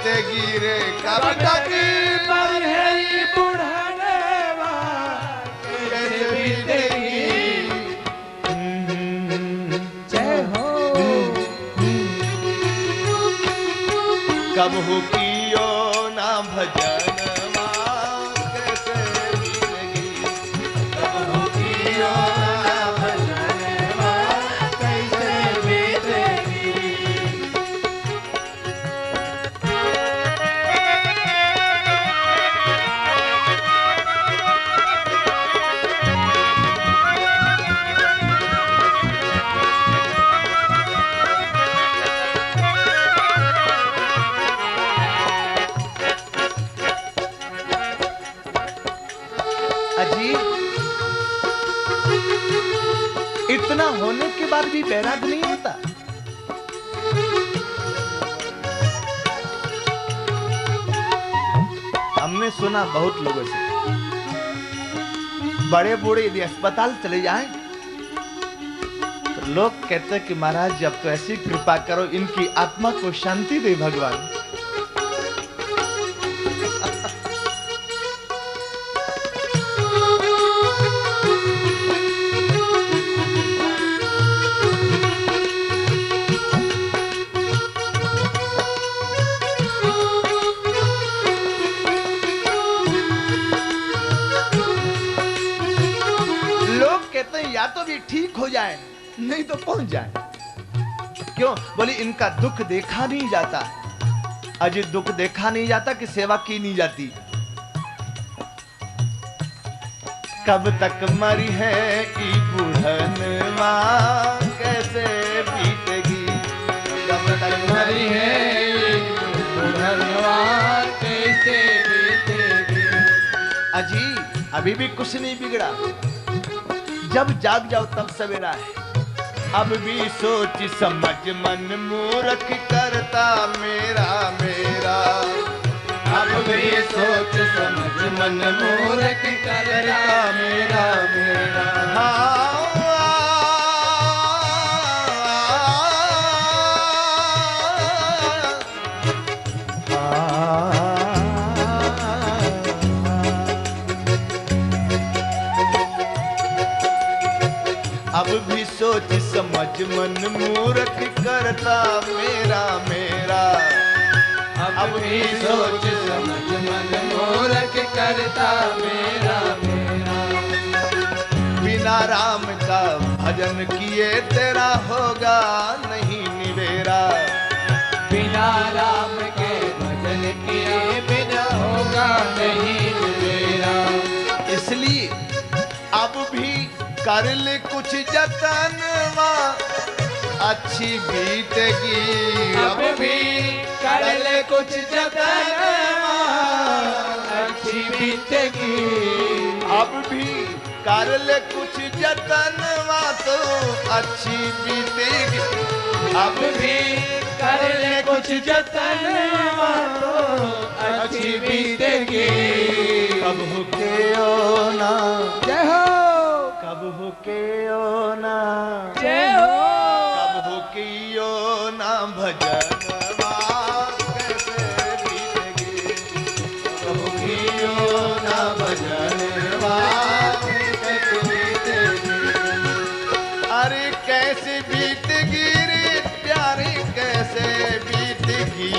बीतेगी रे कब तक बरहई बुढ़ाने कैसे बीतेगी। जय हो। कब हो कियो ना भजन कैसे बीतेगी। कब हो कियो ना भजन कैसे बीतेगी। अजीब, इतना होने के बाद भी बैराग नहीं होता। हमने सुना बहुत लोगों से, बड़े बूढ़े यदि अस्पताल चले जाएं तो लोग कहते हैं कि महाराज जब तो ऐसी कृपा करो इनकी आत्मा को शांति दे भगवान। या तो भी ठीक हो जाए नहीं तो पहुंच जाए। क्यों? बोली इनका दुख देखा नहीं जाता। अजय दुख देखा नहीं जाता कि सेवा की नहीं जाती। कब तक मरी है ई बुढ़नवा कैसे बीतेगी। कब तक मरी है ई बुढ़नवा कैसे बीतेगी। अजी अभी भी कुछ नहीं बिगड़ा। जब जाग जाओ तब सवेरा है। अब भी सोच समझ मन मूर्ख करता मेरा मेरा। अब भी सोच समझ मन मूर्ख करता मेरा मेरा। हाँ अब भी सोच समझ मन मूर्ख करता मेरा मेरा। अब भी सोच समझ मन मूर्ख करता मेरा मेरा। बिना राम का भजन किए तेरा होगा नहीं निवेरा। बिना राम के भजन किए बिना होगा नहीं निवेरा। इसलिए अब भी कर ले कुछ जतनवा अच्छी बीतेगी। अब भी कर ले कुछ जतनवा अच्छी बीतेगी। अब भी कर ले कुछ जतनवा तो अच्छी बीतेगी। अब भी कर ले कुछ जतनवा तो अच्छी बीतेगी। कब हो के ओ ना जय हो। कब हो के ओ ना जय हो। कब हो के ओ ना भजनवा कैसे बीतेगी। कब हो के ओ ना भजनवा कैसे बीतेगी। अरे कैसे बीतेगी रे प्यारे कैसे बीतेगी।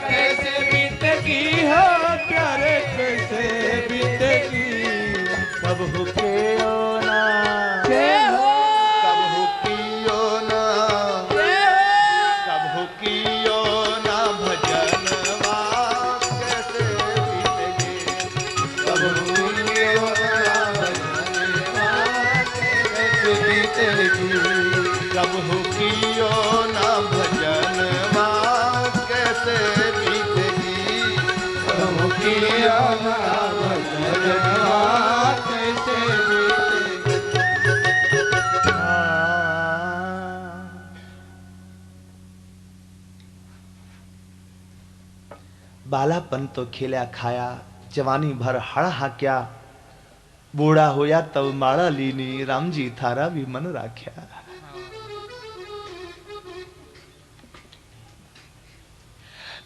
कैसे बीतेगी हो प्यारे कैसे बीतेगी। कब हो के ओ ना जय हो। कब हो की ओ ना जय हो। कब हो की ओ ना भजनवा कैसे बीतेगी। कब हो की ओ ना भजनवा कैसे बीतेगी। कब हो की ओ ना भजनवा कैसे बीतेगी। कब हो की ओ ना भजनवा कैसे बीतेगी। बालापन तो खेला खाया जवानी भर हड़ हाक्या। बूढ़ा होया तब माड़ा लीनी राम जी थारा भी मन राख्या।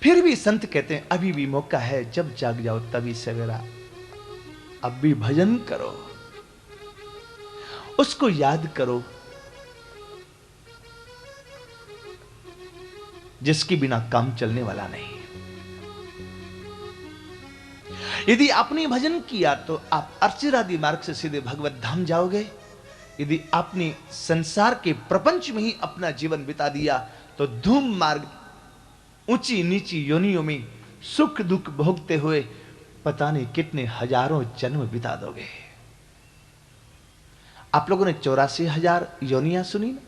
फिर भी संत कहते हैं अभी भी मौका है, जब जाग जाओ तभी सवेरा। अब भी भजन करो, उसको याद करो जिसके बिना काम चलने वाला नहीं। यदि आपने भजन किया तो आप अर्चिरादि मार्ग से सीधे भगवत धाम जाओगे। यदि आपने संसार के प्रपंच में ही अपना जीवन बिता दिया तो धूम मार्ग, ऊंची नीची योनियों में सुख दुख भोगते हुए पता नहीं कितने हजारों जन्म बिता दोगे। आप लोगों ने 84,000 योनियां सुनी ना?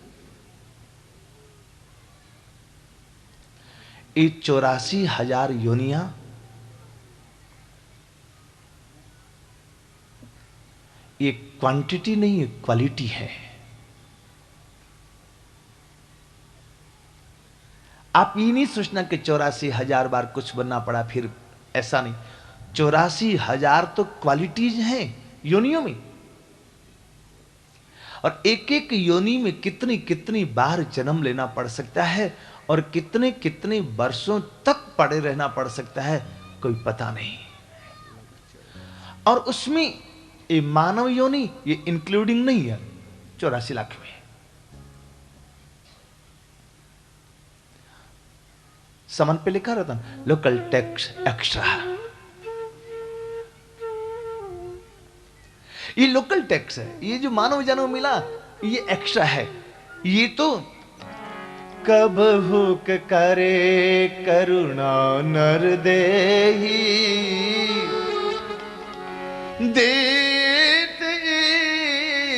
ये 84,000 योनियां ये क्वांटिटी नहीं है, क्वालिटी है। आप ये नहीं सोचना कि 84,000 बार कुछ बनना पड़ा, फिर ऐसा नहीं। 84,000 तो क्वालिटीज हैं योनियों में, और एक एक योनि में कितनी कितनी बार जन्म लेना पड़ सकता है और कितने कितने वर्षों तक पड़े रहना पड़ सकता है, कोई पता नहीं। और उसमें ये मानव योनि ये इंक्लूडिंग नहीं है 84 लाख में। सामान पे लिखा रहता लोकल टैक्स एक्स्ट्रा। ये लोकल टैक्स है, ये जो मानव जन्म मिला ये एक्स्ट्रा है। ये तो कब हुक करे करुणा नर देही, देत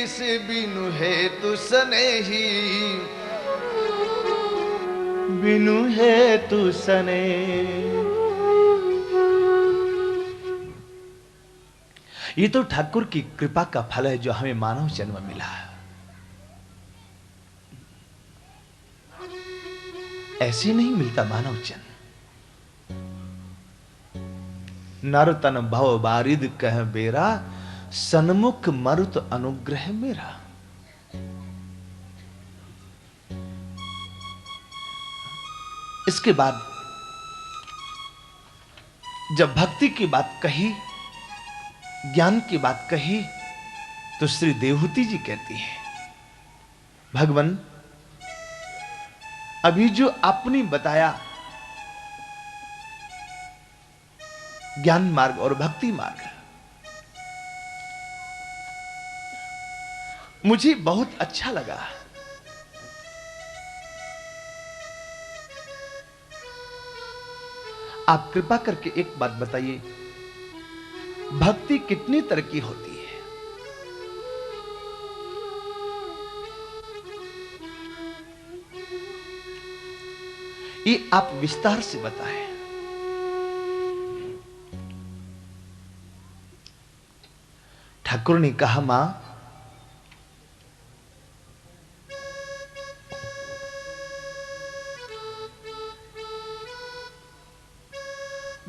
इस बिनु है तु सनेही, बिनु है तु सने। ये तो ठाकुर की कृपा का फल है जो हमें मानव जन्म मिला। ऐसे नहीं मिलता मानव जन्म। नर तन भव बारिद कह बेरा, सन्मुख मरुत अनुग्रह मेरा। इसके बाद जब भक्ति की बात कही, ज्ञान की बात कही, तो श्री देवहूति जी कहती है भगवान अभी जो आपने बताया ज्ञान मार्ग और भक्ति मार्ग, मुझे बहुत अच्छा लगा। आप कृपा करके एक बात बताइए, भक्ति कितनी तरह की होती है? ये आप विस्तार से बताएं। ठाकुर ने कहा मां,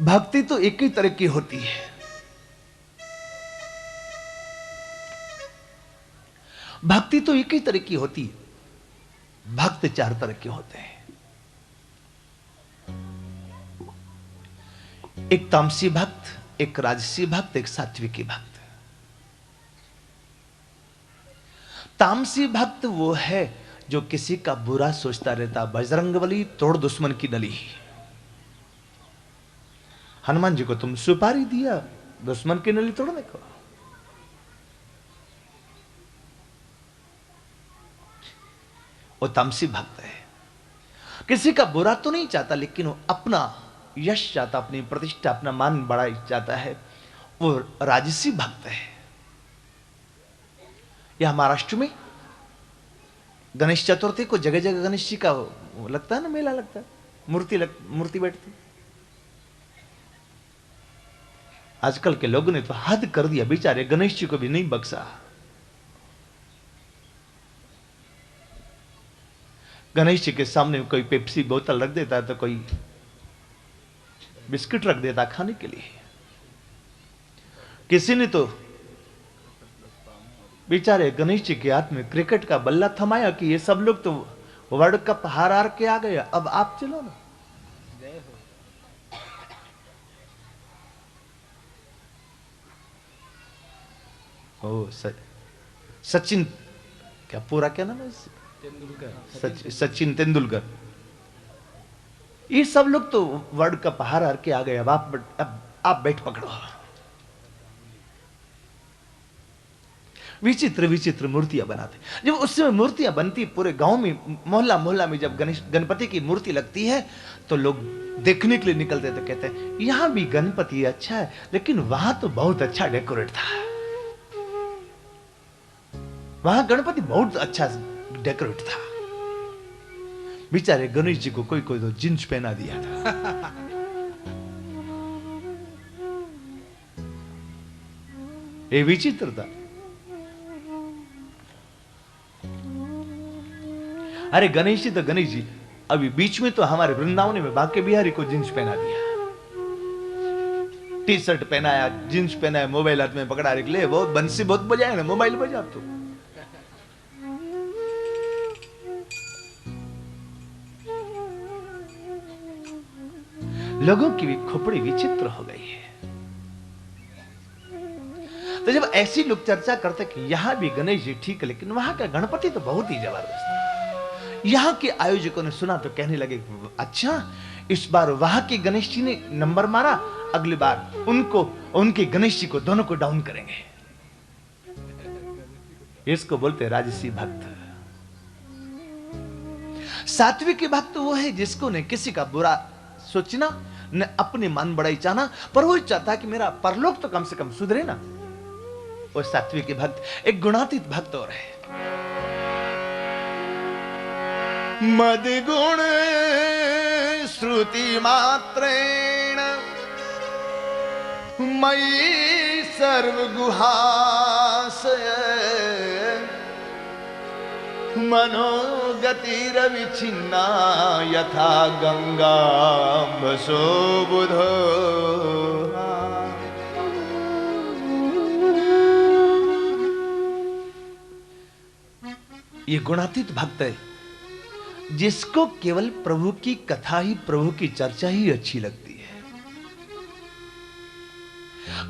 भक्ति तो एक ही तरह की होती है। भक्ति तो एक ही तरह की होती है। भक्त 4 तरह के होते हैं। एक तामसी भक्त, एक राजसी भक्त, एक सात्विकी भक्त। तामसी भक्त वो है जो किसी का बुरा सोचता रहता। बजरंगबली तोड़ दुश्मन की नली। हनुमान जी को तुम सुपारी दिया दुश्मन की नली तोड़ने को। वो तामसी भक्त है। किसी का बुरा तो नहीं चाहता, लेकिन वो अपना यश चाहता, अपनी प्रतिष्ठा, अपना मान बढ़ाई चाहता है। वो राजसी भक्त है। यह महाराष्ट्र में गणेश चतुर्थी को जगह जगह गणेश जी का लगता है ना, मेला लगता है, मूर्ति बैठती। आजकल के लोगों ने तो हद कर दिया, बेचारे गणेश जी को भी नहीं बख्शा। गणेश जी के सामने कोई पेप्सी बोतल रख देता है तो कोई बिस्किट रख देता खाने के लिए। किसी ने तो बेचारे गणेश जी के हाथ में क्रिकेट का बल्ला थमाया कि ये सब लोग तो वर्ल्ड कप हार के आ गए, अब आप चलो ना। ओ सचिन, क्या पूरा क्या नाम है? सचिन तेंदुलकर। ये सब लोग तो वर्ल्ड कप हार हार के आ गए। अब आप बैठ पकड़ो। विचित्र विचित्र मूर्तियां बनाते। जब उस समय मूर्तियां बनती, पूरे गांव में मोहल्ला मोहल्ला में जब गणपति की मूर्ति लगती है तो लोग देखने के लिए निकलते थे। कहते हैं यहां भी गणपति अच्छा है, लेकिन वहां तो बहुत अच्छा डेकोरेट था। वहां गणपति बहुत अच्छा डेकोरेट था। बेचारे गणेश जी को कोई कोई तो जींस पहना दिया था। ये विचित्र था। अरे गणेश जी तो गणेश जी, अभी बीच में तो हमारे वृंदावन में बांके बिहारी को जींस पहना दिया, टी शर्ट पहनाया, जींस पहनाया, मोबाइल हाथ में पकड़ा रख ले, बहुत बंसी बहुत बजाए ना, मोबाइल बजा तो। लोगों की भी खोपड़ी विचित्र हो गई है। तो जब ऐसी लोग चर्चा करते कि यहां भी गणेश जी ठीक है, लेकिन वहां का गणपति तो बहुत ही जबरदस्त है। यहां के आयोजकों ने सुना तो कहने लगे अच्छा, इस बार वहां के गणेश जी ने नंबर मारा, अगली बार उनको, उनके गणेश जी को, दोनों को डाउन करेंगे। इसको बोलते हैं राजसी भक्त। सात्विक भक्त वो है जिसको ने किसी का बुरा सोचना, न अपनी मन बड़ाई चाहना, पर वो चाहता है कि मेरा परलोक तो कम से कम सुधरे ना। वो सात्विक भक्त। एक गुणातीत भक्त और है। मद गुण श्रुति मात्रेण मयि सर्व गुहाशय मनोगतिरविच्छिन्ना यथा गंगाम्भसो बुधो। ये गुणातीत भक्त है जिसको केवल प्रभु की कथा ही, प्रभु की चर्चा ही अच्छी लगती है।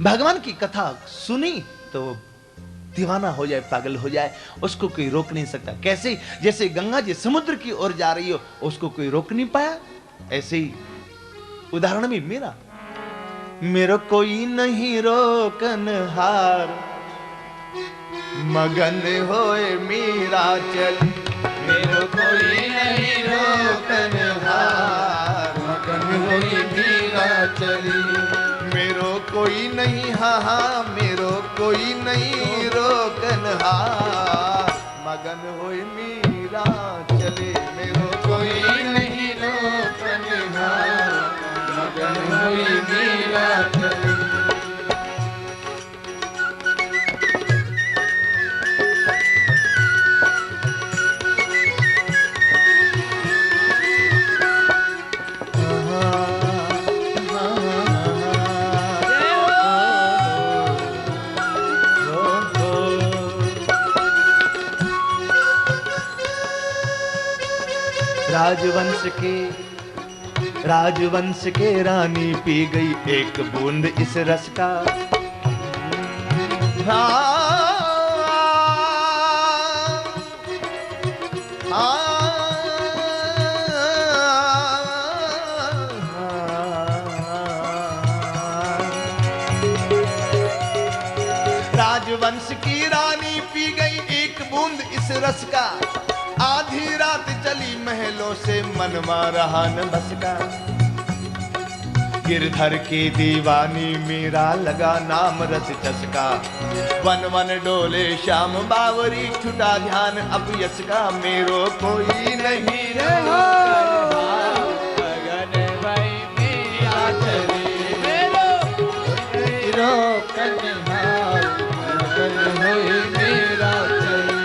भगवान की कथा सुनी तो दीवाना हो जाए, पागल हो जाए, उसको कोई रोक नहीं सकता। कैसे? जैसे गंगा जी समुद्र की ओर जा रही हो, उसको कोई रोक नहीं पाया, ऐसे ही उदाहरण में मेरा कोई नहीं रोकनहार, मगन होए मीरा चली। मेरो कोई नहीं रोकनहार, मगन होई मीरा चली। मेरो कोई नहीं, हाँ हाँ मेरो कोई नहीं रोकनहार, मगन होए मीरा चले। मेरो कोई नहीं रोकनहार, मगन होई मीरा चली। राजवंश के रानी पी गई एक बूंद इस रस का। राजवंश की रानी पी गई एक बूंद इस रस का। आधी रात चली महलों से मनवा रहा न बस का। गिरधर की दीवानी मेरा लगा नाम रस चसका। वन वन डोले श्याम बावरी छुटा ध्यान अब यश का। मेरो कोई नहीं रहा मगन भाई मीरा चली। मेरो कोई रोकनहार, मगन होई मीरा चली।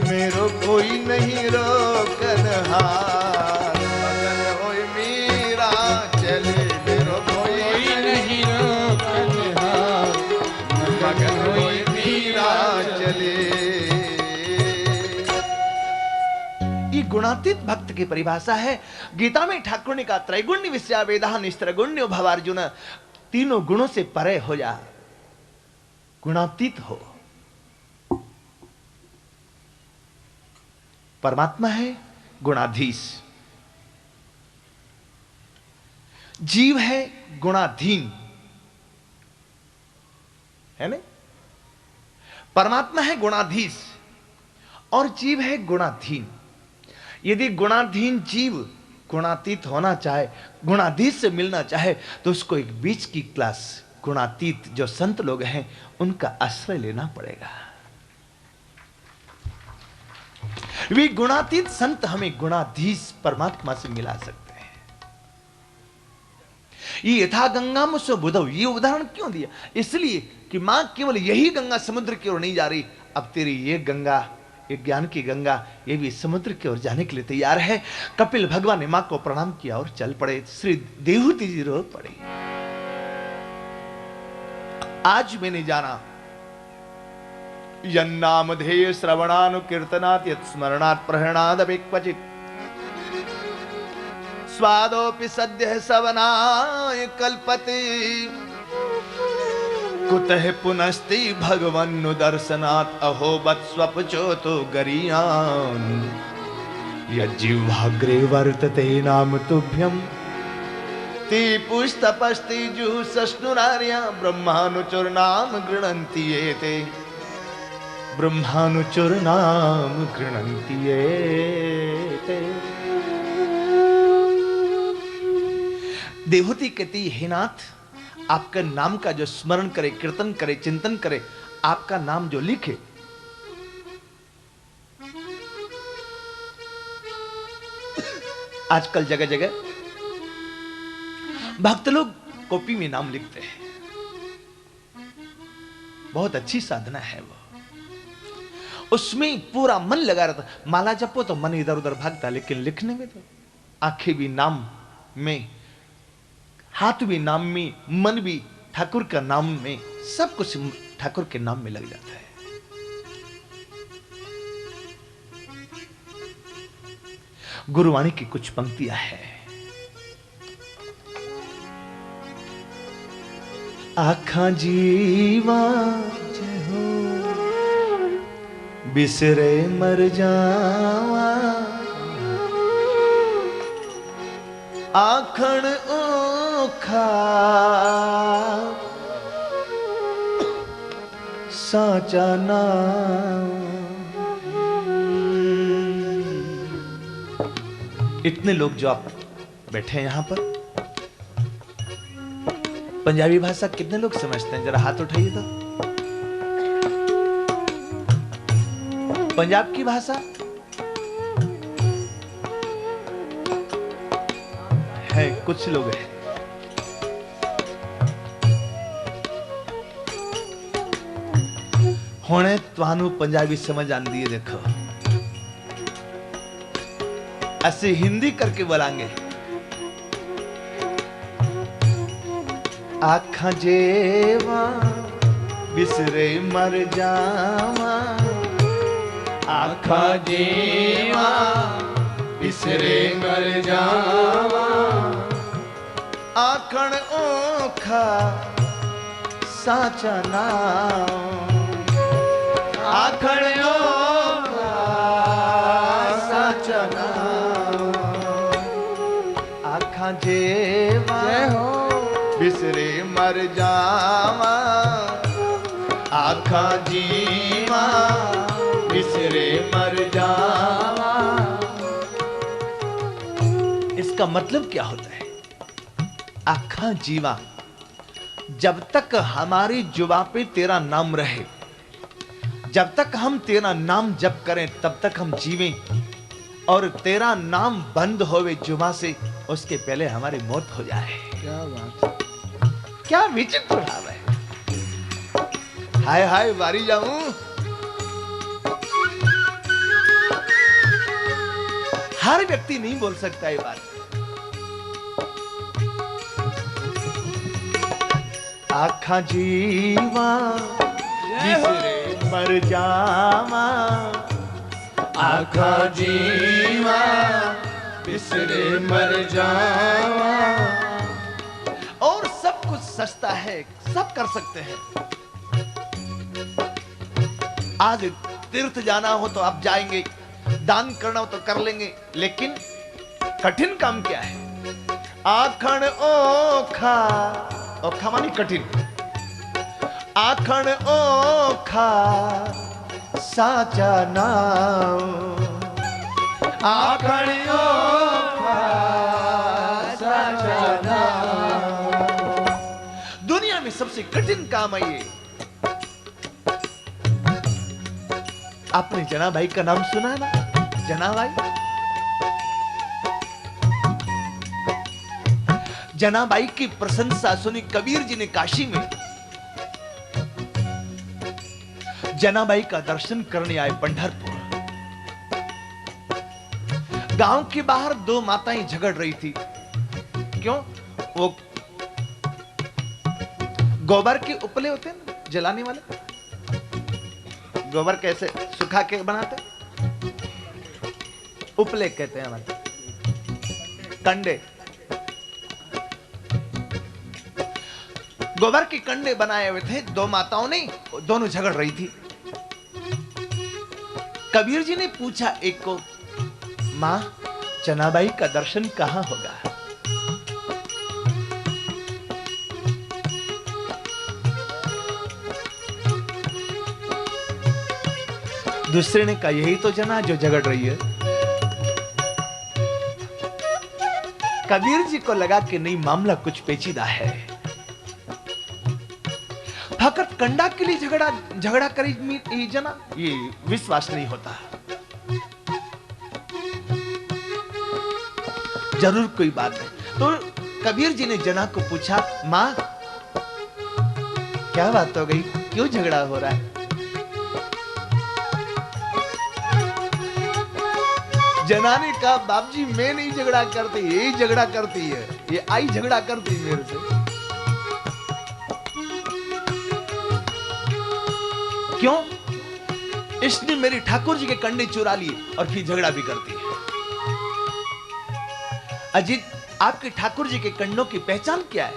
मेरो कोई नहीं रोकनहार, मगन होए मीरा चले। मेरो कोई नहीं रोकनहार, गुणातीत भक्त की परिभाषा है। गीता में ठाकुर ने कहा त्रैगुण्य विषया वेदा निस्त्रगुण्यो भवार्जुन, तीनों गुणों से परे हो जा, गुणातीत हो। परमात्मा है गुणाधीश, जीव है गुणाधीन, है ना? परमात्मा है गुणाधीश और जीव है गुणाधीन। यदि गुणाधीन जीव गुणातीत होना चाहे, गुणाधीश से मिलना चाहे, तो उसको एक बीच की क्लास गुणातीत जो संत लोग हैं उनका आश्रय लेना पड़ेगा। वे गुणातीत संत हमें गुणाधीश परमात्मा से मिला सकते हैं। ये यथा गंगा मुझसे बुधव, ये उदाहरण क्यों दिया? इसलिए कि मां केवल यही गंगा समुद्र की ओर नहीं जा रही, अब तेरी ये गंगा, ये ज्ञान की गंगा, ये भी समुद्र की ओर जाने के लिए तैयार है। कपिल भगवान ने मां को प्रणाम किया और चल पड़े। श्री देहूती जी रो पड़े। आज मैंने जाना यन्नामधेय श्रवणानुकीर्तनात् यत्स्मरणात् प्रहरणादपि क्वचित् स्वादोऽपि सद्यः सवनाय कल्पते कुतः पुनस्ति भगवन्नु दर्शनात् अहो वत्स्वपचोतो गरीयान् यज्जिह्वाग्रे वर्तते नाम तुभ्यं ते पुस्तपस्ति जुःसश्नुरार्या ब्रह्मानुचरणाम गृह्णन्ति एते, ब्रह्मानुचरणाम गृह्णन्ति एते। देहूती कहती हे नाथ, आपका नाम का जो स्मरण करे, कीर्तन करे, चिंतन करे, आपका नाम जो लिखे, आजकल जगह जगह भक्त लोग कॉपी में नाम लिखते हैं। बहुत अच्छी साधना है वो, उसमें पूरा मन लगा रहता। माला जपो तो मन इधर उधर भागता, लेकिन लिखने में तो आंखें भी नाम में, हाथ भी नाम में, मन भी ठाकुर का नाम में, सब कुछ ठाकुर के नाम में लग जाता है। गुरुवाणी की कुछ पंक्तियां हैं। आखा जीवा हो बिसरे मर जावा, आखण ओखा साचा नाम। इतने लोग जो आप बैठे हैं यहां पर, पंजाबी भाषा कितने लोग समझते हैं? जरा हाथ उठाइए तो। पंजाब की भाषा है, कुछ लोग हैं। होने तुहानू पंजाबी समझ आंदी है। देखो ऐसे हिंदी करके बोलेंगे, आखा जेवा बिसरे मर जावा, आखा जेवा बिसरे मर जावा, आखण ओखा साचा नाम, आखण ओखा साचा नाम। आखा जेवा बिसरे मर जावा, आखा जीवा बिसरे मर जावा। इसका मतलब क्या होता है? आखा जीवा, जब तक हमारी जुबा पे तेरा नाम रहे, जब तक हम तेरा नाम जप करें, तब तक हम जीवें, और तेरा नाम बंद होवे जुबा से, उसके पहले हमारी मौत हो जाए। क्या बात है, क्या विचित्र भाव है। हाय हाय वारी जाऊं, हर व्यक्ति नहीं बोल सकता ये बात। आखा जीवा बिसरे मर जावा, आखा जीवा बिसरे मर जावा। और सब कुछ सस्ता है, सब कर सकते हैं। आज तीर्थ जाना हो तो आप जाएंगे, दान करना हो तो कर लेंगे, लेकिन कठिन काम क्या है? आखण ओखा, ओखा मानी कठिन, आखण ओखा साचा नाम, आखण ओखा साचा नाम। दुनिया में सबसे कठिन काम है ये। आपने जनाबाई का नाम सुना ना? जनाबाई, जनाबाई की प्रशंसा सुनी कबीर जी ने काशी में। जनाबाई का दर्शन करने आए पंढरपुर। गांव के बाहर दो माताएं झगड़ रही थी। क्यों? वो गोबर के उपले होते हैं ना, जलाने वाले। गोबर कैसे सुखा के बनाते? उपले कहते हैं हमारे, कंडे। गोबर के कंडे बनाए हुए थे, दो माताओं ने, दोनों झगड़ रही थी। कबीर जी ने पूछा एक को, मां, जनाबाई का दर्शन कहां होगा? दूसरे ने कहा, यही तो जना जो झगड़ रही है। कबीर जी को लगा कि नहीं, मामला कुछ पेचीदा है। फकत कंडा के लिए झगड़ा करेगी जना, ये विश्वास नहीं होता। जरूर कोई बात है। तो कबीर जी ने जना को पूछा, मां, क्या बात हो गई, क्यों झगड़ा हो रहा है? जना ने कहा, बाप जी मैं नहीं झगड़ा करती, यही झगड़ा करती है, ये आई झगड़ा करती है मेरे से। क्यों? इसने मेरे ठाकुर जी के कंडे चुरा लिए और फिर झगड़ा भी करती है। अजीत, आपके ठाकुर जी के कंडों की पहचान क्या है?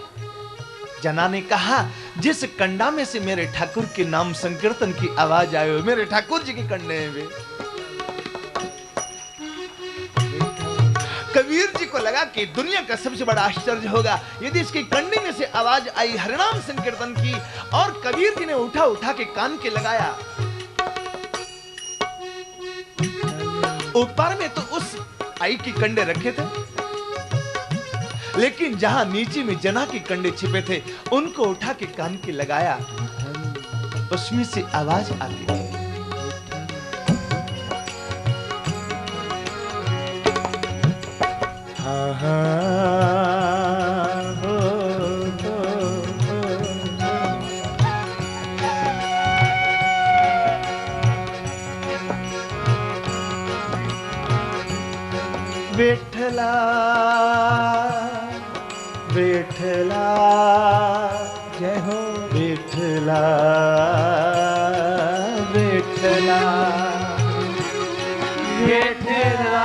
जना ने कहा, जिस कंडा में से मेरे ठाकुर के नाम संकीर्तन की आवाज आए, मेरे ठाकुर जी के कंडे हैं वे। कबीर जी को लगा कि दुनिया का सबसे बड़ा आश्चर्य होगा यदि इसके कंडे में से आवाज आई हरिनाम संकीर्तन की। और कबीर जी ने उठा उठा के कान के लगाया। ऊपर में तो उस आई के कंडे रखे थे, लेकिन जहां नीचे में जना के कंडे छिपे थे, उनको उठा के कान के लगाया। उसमें से आवाज आती थी, विठला विठला जय हो विठला विठला विठला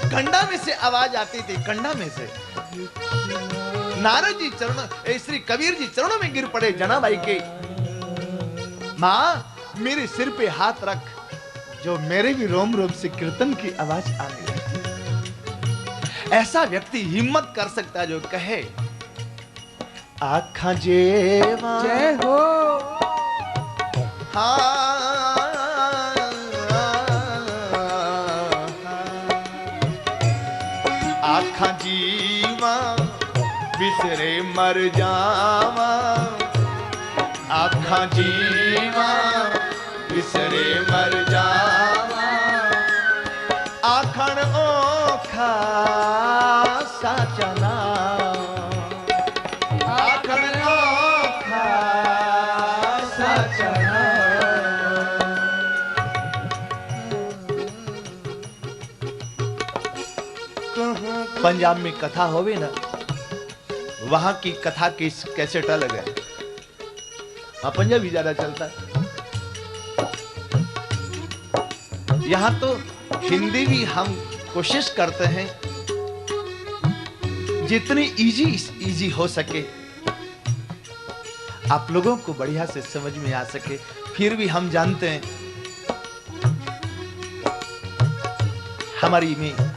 कंडा में से आवाज आती थी, कंडा में से। नारद जी श्री कबीर जी चरणों में गिर पड़े जनाबाई के। मां, मेरे सिर पे हाथ रख, जो मेरे भी रोम रोम से कीर्तन की आवाज आने लगी। ऐसा व्यक्ति हिम्मत कर सकता है जो कहे आखा जेवा जय हो आखा जीवा बिसरे मर जावा आखा जीवा बिसरे मर जावा आखण ओखा साचा नाम आखण ओखा साचा नाम। पंजाब में कथा होवे ना, वहां की कथा कैसे टल गए। हाँ, पंजाबी ज्यादा चलता है। यहां तो हिंदी भी हम कोशिश करते हैं जितनी इजी हो सके आप लोगों को बढ़िया से समझ में आ सके। फिर भी हम जानते हैं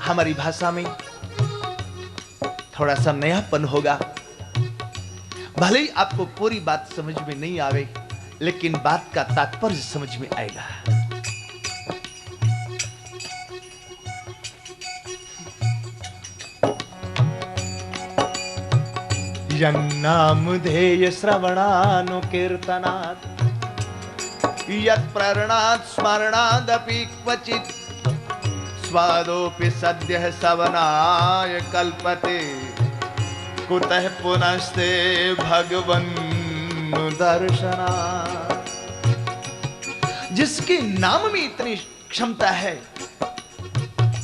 हमारी भाषा में थोड़ा सा नयापन होगा। भले ही आपको पूरी बात समझ में नहीं आवे, लेकिन बात का तात्पर्य समझ में आएगा। यन्नामधेय श्रवणानुकीर्तनात् यत्प्रेरणात् स्मरणादपि क्वचित् स्वादोऽपि सद्यः सवनाय कल्पते कुतः पुनस्ते भगवन् दर्शनात्। जिसके नाम में इतनी क्षमता है,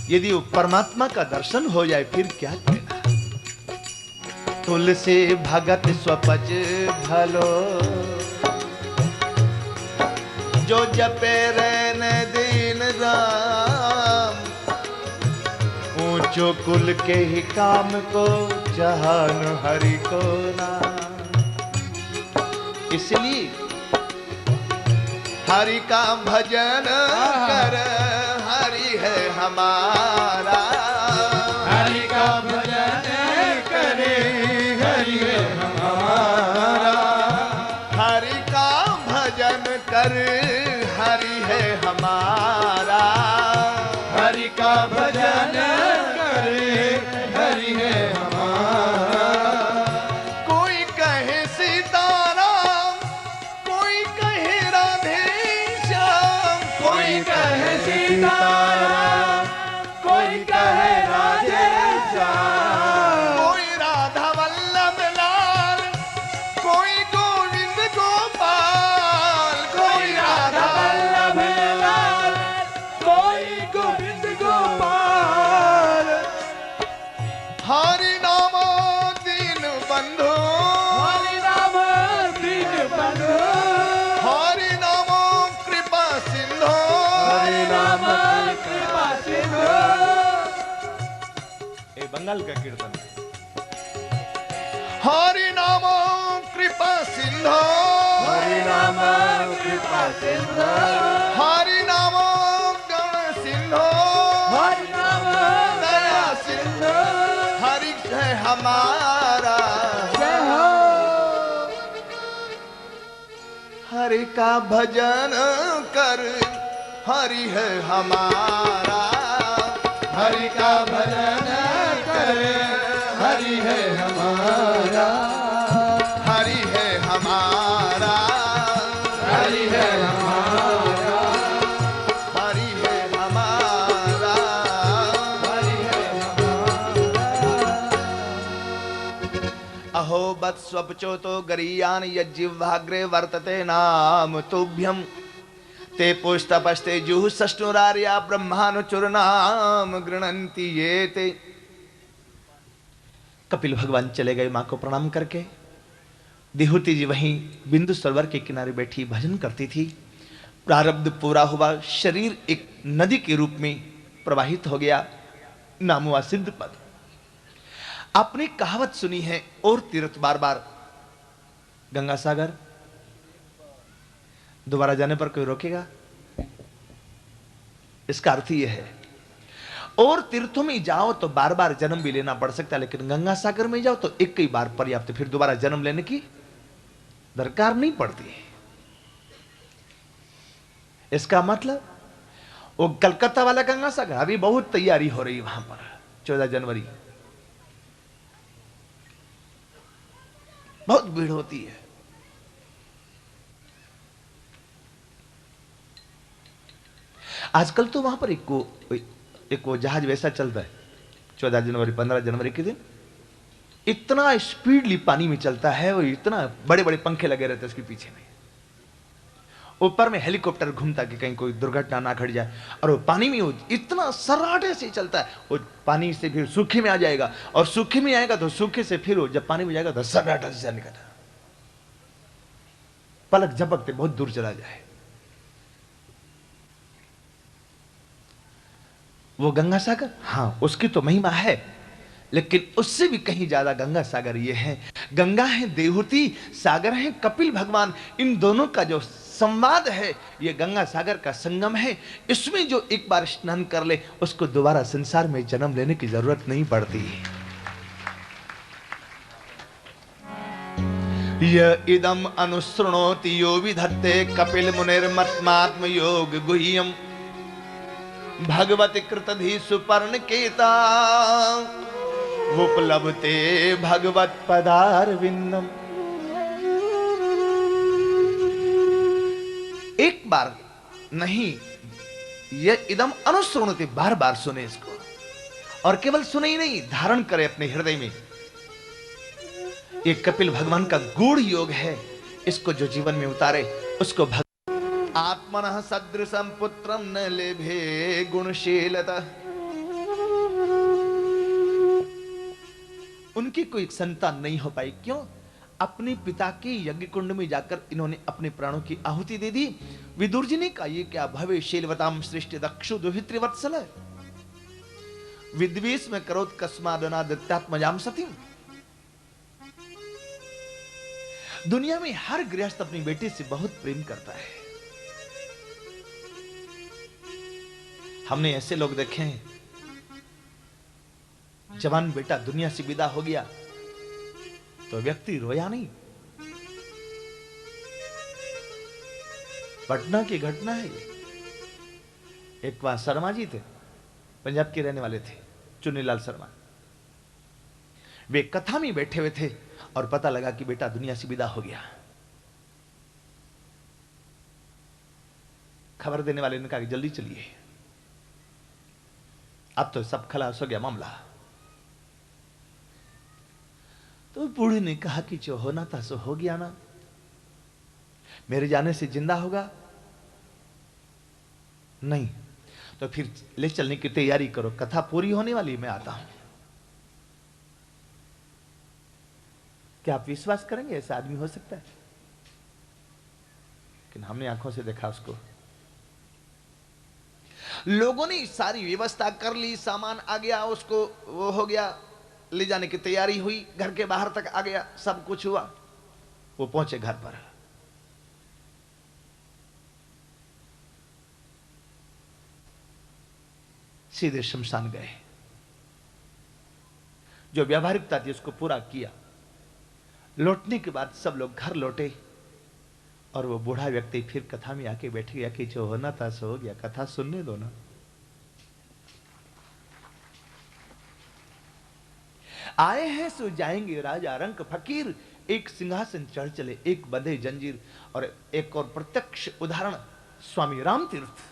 यदि वो परमात्मा का दर्शन हो जाए फिर क्या कहना। तुलसी भगत स्वपच भलो जो जपे रहने दीन राम ऊंचो कुल के ही काम को जहान हरि को नाम। इसलिए हरि का भजन कर हरि है हमारा हरि का भजन करे हरि है हमारा हरि का भजन कर हरि है हमारा हरि का भजन करे हरि है हमारा। कोई कहे सीताराम कोई कहे राधे श्याम कोई कहे सीताराम कोई कहे राधे श्याम कोई राधा वल्लभ लाल कोई गोविंद गोपाल कोई राधा वल्लभ लाल कोई गोविंद गोपाल। हरि नाम दीन बंधु हरि नाम दीन बंधु हरि नाम कृपा सिंधु हरि नाम कृपा सिंधु। ये बंगाल का कीर्तन है। हरि नाम कृपा सिंधु हरि नाम कृपा सिंधु हरि नाम गण सिंधु हरि नाम दया सिंधु हरि है हमारा जय हो। हरि का भजन कर हरि है हमारा हरि का भजन करे हरि है हमारा हरि है हमारा हरि है हमारा हरि है हमारा हरि है अहो वत्स्वपचो तो गरीयान यज्जिह्वाग्रे वर्तते नाम तुभ्यम ते पुष्टपस्ते जुः सष्णुरार्या ब्रह्मानुचुरनाम गृणन्ति ये ते। कपिल भगवान चले गए मां को प्रणाम करके। देहूति जी वहीं बिंदु सरोवर के किनारे बैठी भजन करती थी। प्रारब्ध पूरा हुआ, शरीर एक नदी के रूप में प्रवाहित हो गया। नाम हुआ सिद्ध पद। आपने कहावत सुनी है, और तीर्थ बार बार गंगा सागर, दोबारा जाने पर कोई रोकेगा? इसका अर्थ यह है। और तीर्थों में जाओ तो बार बार जन्म भी लेना पड़ सकता है, लेकिन गंगा सागर में जाओ तो एक ही बार पर्याप्त, फिर दोबारा जन्म लेने की दरकार नहीं पड़ती। इसका मतलब वो कलकत्ता वाला गंगा सागर अभी बहुत तैयारी हो रही है वहां पर, 14 जनवरी बहुत भीड़ होती है। आजकल तो वहां पर एक वो जहाज वैसा चलता है 14 जनवरी 15 जनवरी के दिन, इतना स्पीडली पानी में चलता है, और इतना बड़े बड़े पंखे लगे रहते हैं उसके पीछे में, ऊपर में हेलीकॉप्टर घूमता कि कहीं कोई दुर्घटना ना घट जाए, और वो पानी में वो इतना सराटे से चलता है, वो पानी से फिर सूखे में आ जाएगा, और सूखे में आएगा तो सूखे से फिर वो जब पानी में जाएगा तो सराटा से निकलता, पलक झपकते बहुत दूर चला जाए। वो गंगा सागर, हाँ उसकी तो महिमा है, लेकिन उससे भी कहीं ज्यादा गंगा सागर ये है। गंगा है देवहूति, सागर है कपिल भगवान, इन दोनों का जो संवाद है ये गंगा सागर का संगम है। इसमें जो एक बार स्नान कर ले उसको दोबारा संसार में जन्म लेने की जरूरत नहीं पड़ती। य इदम अनुसृणोति यो विधत्ते कपिल मुनिर्मत्मात्म योग गुह्यम भगवत कृतधि सुपर्ण केता उपलब्धते भगवत पदारविंदम। एक बार नहीं, यह इदम अनुसृणोति, बार बार सुने इसको, और केवल सुने ही नहीं, धारण करे अपने हृदय में। ये कपिल भगवान का गूढ़ योग है, इसको जो जीवन में उतारे उसको आत्मनः सदृशं पुत्रं न लेभे गुणशीलता। उनकी कोई संतान नहीं हो पाई, क्यों? अपने पिता के यज्ञ कुंड में जाकर इन्होंने अपने प्राणों की आहुति दे दी। विदुर जी ने कहा ये क्या भवे शीलवताम सृष्टि दक्षु दुहित्रिवत्सल, विद्वेष में करोत कस्मादना दत्तात्मजाम सतीम। दुनिया में हर गृहस्थ अपनी बेटी से बहुत प्रेम करता है। हमने ऐसे लोग देखे हैं, जवान बेटा दुनिया से विदा हो गया तो व्यक्ति रोया नहीं। पटना की घटना है ये। एक बार शर्मा जी थे, पंजाब के रहने वाले थे, चुन्नीलाल शर्मा। वे कथा में बैठे हुए थे और पता लगा कि बेटा दुनिया से विदा हो गया। खबर देने वाले ने कहा कि जल्दी चलिए, अब तो सब खलास हो गया मामला। तो बूढ़े ने कहा कि जो होना था सो हो गया ना, मेरे जाने से जिंदा होगा नहीं, तो फिर ले चलने की तैयारी करो, कथा पूरी होने वाली, मैं आता हूं। क्या आप विश्वास करेंगे ऐसा आदमी हो सकता है? लेकिन हमने आंखों से देखा उसको। लोगों ने सारी व्यवस्था कर ली, सामान आ गया, उसको वो हो गया, ले जाने की तैयारी हुई, घर के बाहर तक आ गया, सब कुछ हुआ। वो पहुंचे घर पर, सीधे शमशान गए। जो व्यावहारिकता थी उसको पूरा किया। लौटने के बाद सब लोग घर लौटे और वो बूढ़ा व्यक्ति फिर कथा में आके बैठ गया कि जो होना था सो हो गया, कथा सुनने दो ना। आए हैं सो जाएंगे राजा रंक फकीर, एक सिंहासन चढ़ चले, एक बंधे जंजीर। और एक और प्रत्यक्ष उदाहरण स्वामी राम तीर्थ।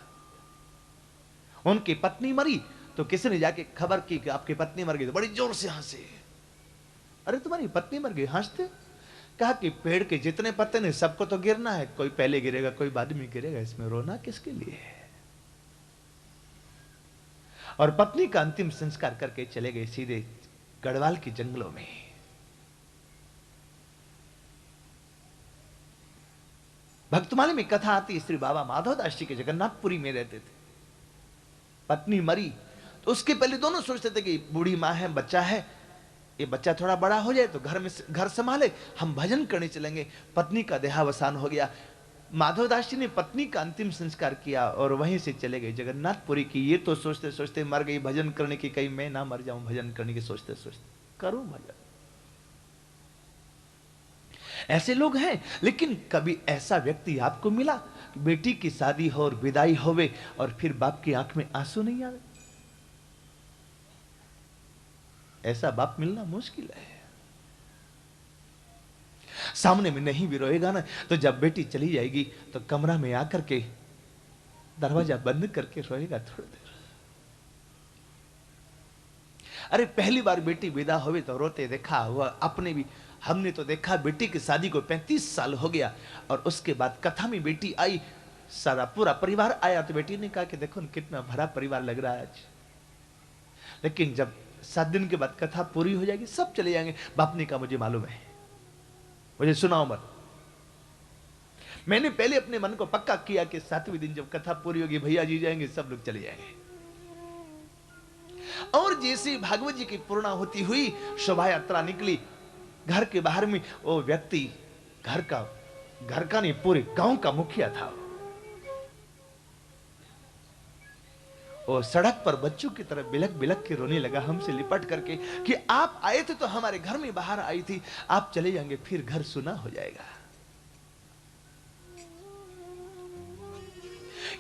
उनकी पत्नी मरी तो किसी ने जाके खबर की कि आपकी पत्नी मर गई, तो बड़ी जोर से हंसे। अरे तुम्हारी पत्नी मर गई? हंसते। कहा कि पेड़ के जितने पत्ते ने सबको तो गिरना है, कोई पहले गिरेगा कोई बाद में गिरेगा, इसमें रोना किसके लिए है? और पत्नी का अंतिम संस्कार करके चले गए सीधे गढ़वाल के जंगलों में। भक्तमाली में कथा आती, श्री बाबा माधवदास जी के जगन्नाथपुरी में रहते थे। पत्नी मरी तो उसके पहले दोनों सोचते थे कि बूढ़ी मां है, बच्चा है, ये बच्चा थोड़ा बड़ा हो जाए तो घर में घर संभाले, हम भजन करने चलेंगे। पत्नी का देहावसान हो गया। माधवदास जी ने पत्नी का अंतिम संस्कार किया और वहीं से चले गए जगन्नाथपुरी की। ये तो सोचते सोचते मर गई भजन करने की, कहीं मैं ना मर जाऊं भजन करने की सोचते सोचते। करूं भजन। ऐसे लोग हैं, लेकिन कभी ऐसा व्यक्ति आपको मिला कि बेटी की शादी हो और विदाई होवे और फिर बाप की आंख में आंसू नहीं आवे? ऐसा बाप मिलना मुश्किल है। सामने में नहीं भी रोएगा ना, तो जब बेटी चली जाएगी तो कमरा में आकर के दरवाजा बंद करके रोएगा थोड़ी देर। अरे पहली बार बेटी विदा हुई तो रोते देखा हुआ अपने भी। हमने तो देखा बेटी की शादी को 35 साल हो गया और उसके बाद कथा में बेटी आई, सारा पूरा परिवार आया, तो बेटी ने कहा कि देखो कितना भरा परिवार लग रहा है आज। लेकिन जब 7 दिन के बाद कथा पूरी हो जाएगी सब चले जाएंगे। बाप ने कहा मुझे मालूम है, मुझे सुनाओ मत। मैंने पहले अपने मन को पक्का किया कि 7वें दिन जब कथा पूरी होगी भैया जी जाएंगे, सब लोग चले जाएंगे। और जैसे भागवत जी की पूर्णा होती हुई शोभा यात्रा निकली, घर के बाहर में वो व्यक्ति घर का नहीं पूरे गांव का मुखिया था। वो सड़क पर बच्चों की तरह बिलक बिलक के रोने लगा हमसे लिपट करके कि आप आए थे तो हमारे घर में बाहर आई थी, आप चले जाएंगे फिर घर सुना हो जाएगा।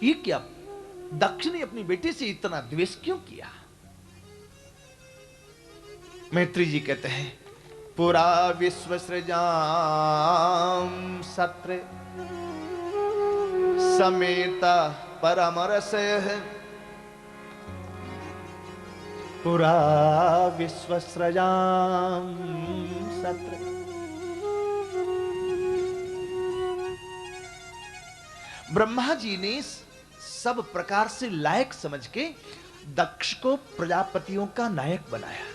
ये क्या दक्ष ने अपनी बेटी से इतना द्वेष क्यों किया? मैत्री जी कहते हैं पुरा विश्व सृजाम सत्र समेता परमरस है, पुरा विश्व सृजाम सत्र। ब्रह्मा जी ने सब प्रकार से लायक समझ के दक्ष को प्रजापतियों का नायक बनाया।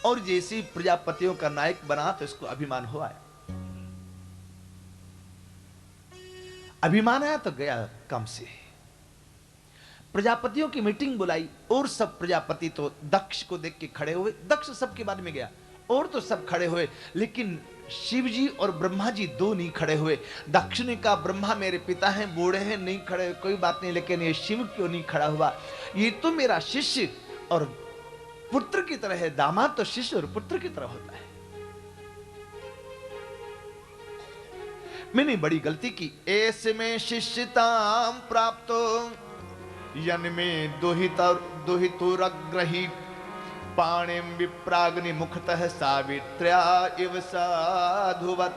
और जैसे प्रजापतियों का नायक बना तो इसको अभिमान हो आया। अभिमान आया तो गया काम से। प्रजापतियों की मीटिंग बुलाई और सब प्रजापति तो दक्ष को देख के खड़े हुए। दक्ष सबके बाद में गया और तो सब खड़े हुए, लेकिन शिव जी और ब्रह्मा जी दो नहीं खड़े हुए। दक्ष ने कहा ब्रह्मा मेरे पिता हैं, बूढ़े हैं, नहीं खड़े, कोई बात नहीं, लेकिन ये शिव क्यों नहीं खड़ा हुआ? ये तो मेरा शिष्य और पुत्र की तरह है। दामाद तो शिष्य और पुत्र की तरह होता है। मैंने बड़ी गलती की। ऐसे में शिष्यताम प्राप्तो यन में दुहितुरग्रहीत पाणिम विप्राग्नि मुखतः सावित्र्या इव साधुवत।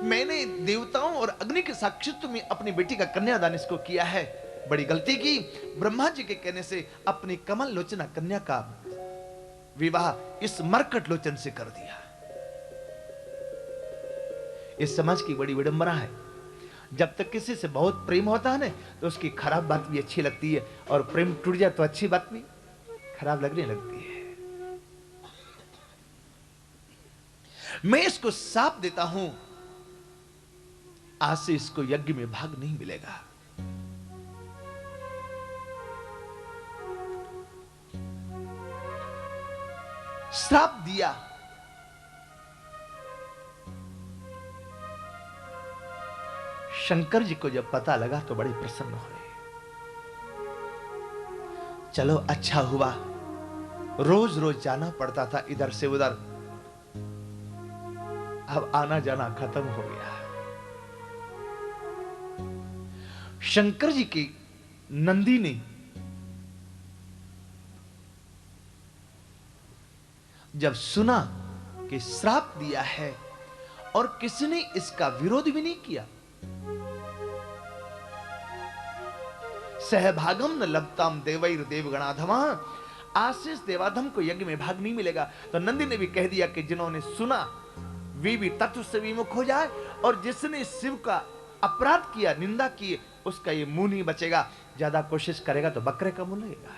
मैंने देवताओं और अग्नि के साक्षित्व में अपनी बेटी का कन्यादान इसको किया है। बड़ी गलती की। ब्रह्मा जी के कहने से अपनी कमल लोचना कन्या का विवाह इस मरकट लोचन से कर दिया। इस समाज की बड़ी विडंबना है। जब तक किसी से बहुत प्रेम होता है ना, तो उसकी खराब बात भी अच्छी लगती है, और प्रेम टूट जाए तो अच्छी बात भी खराब लगने लगती है। मैं इसको साफ देता हूं, आज से इसको यज्ञ में भाग नहीं मिलेगा। श्राप दिया। शंकर जी को जब पता लगा तो बड़े प्रसन्न हुए। चलो अच्छा हुआ, रोज रोज जाना पड़ता था इधर से उधर, अब आना जाना खत्म हो गया। शंकर जी की नंदी ने जब सुना कि श्राप दिया है और किसी ने इसका विरोध भी नहीं किया, सहभागम न लभताम देवैर देवगणाधमा, आशीष देवाधम को यज्ञ में भाग नहीं मिलेगा। तो नंदी ने भी कह दिया कि जिन्होंने सुना वे भी तत्व से विमुख हो जाए, और जिसने शिव का अपराध किया, निंदा की, उसका ये मुंह नहीं बचेगा। ज्यादा कोशिश करेगा तो बकरे का मुंह लगेगा।